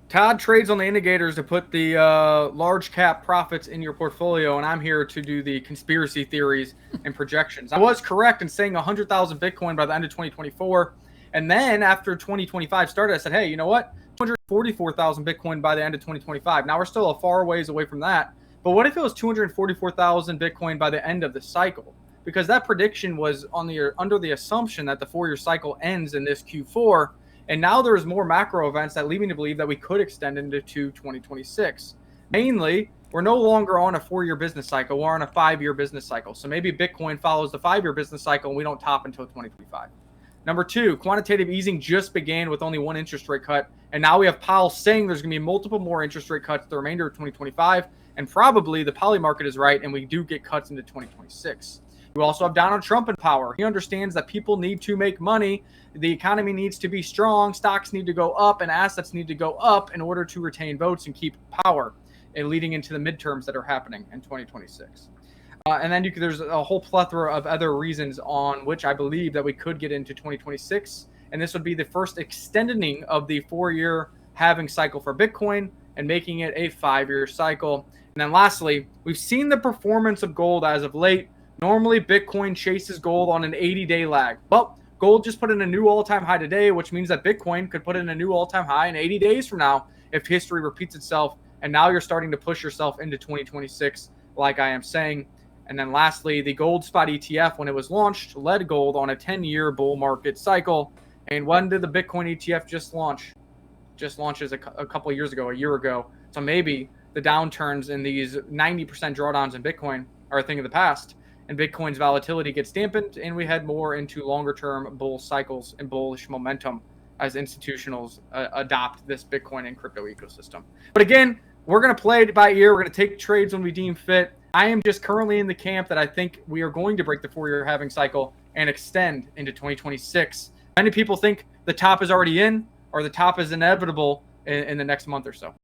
Todd trades on the indicators to put the large cap profits in your portfolio, and I'm here to do the conspiracy theories and projections. I was correct in saying 100,000 Bitcoin by the end of 2024. And then after 2025 started, I said, hey, you know what? 244,000 Bitcoin by the end of 2025. Now we're still a far ways away from that. But what if it was 244,000 Bitcoin by the end of the cycle? Because that prediction was under the assumption that the 4-year cycle ends in this Q4. And now there's more macro events that lead me to believe that we could extend into 2026. Mainly, we're no longer on a 4-year business cycle. We're on a 5-year business cycle. So maybe Bitcoin follows the 5-year business cycle and we don't top until 2025. Number two, quantitative easing just began with only one interest rate cut. And now we have Powell saying there's going to be multiple more interest rate cuts the remainder of 2025. And probably the poly market is right and we do get cuts into 2026. We also have Donald Trump in power. He understands that people need to make money. The economy needs to be strong. Stocks need to go up and assets need to go up in order to retain votes and keep power, and leading into the midterms that are happening in 2026. And then there's a whole plethora of other reasons on which I believe that we could get into 2026. And this would be the first extending of the 4-year halving cycle for Bitcoin and making it a 5-year cycle. And then lastly, we've seen the performance of gold as of late. Normally, Bitcoin chases gold on an 80-day lag. Well, gold just put in a new all-time high today, which means that Bitcoin could put in a new all-time high in 80 days from now if history repeats itself. And now you're starting to push yourself into 2026, like I am saying. And then lastly, the gold spot ETF, when it was launched, led gold on a 10-year bull market cycle. And when did the Bitcoin ETF just launch? Just launches a couple of years ago, a year ago. So maybe the downturns in these 90% drawdowns in Bitcoin are a thing of the past. And Bitcoin's volatility gets dampened, and we head more into longer-term bull cycles and bullish momentum as institutionals adopt this Bitcoin and crypto ecosystem. But again, we're going to play it by ear. We're going to take trades when we deem fit. I am just currently in the camp that I think we are going to break the 4-year halving cycle and extend into 2026. Many people think the top is already in or the top is inevitable in the next month or so.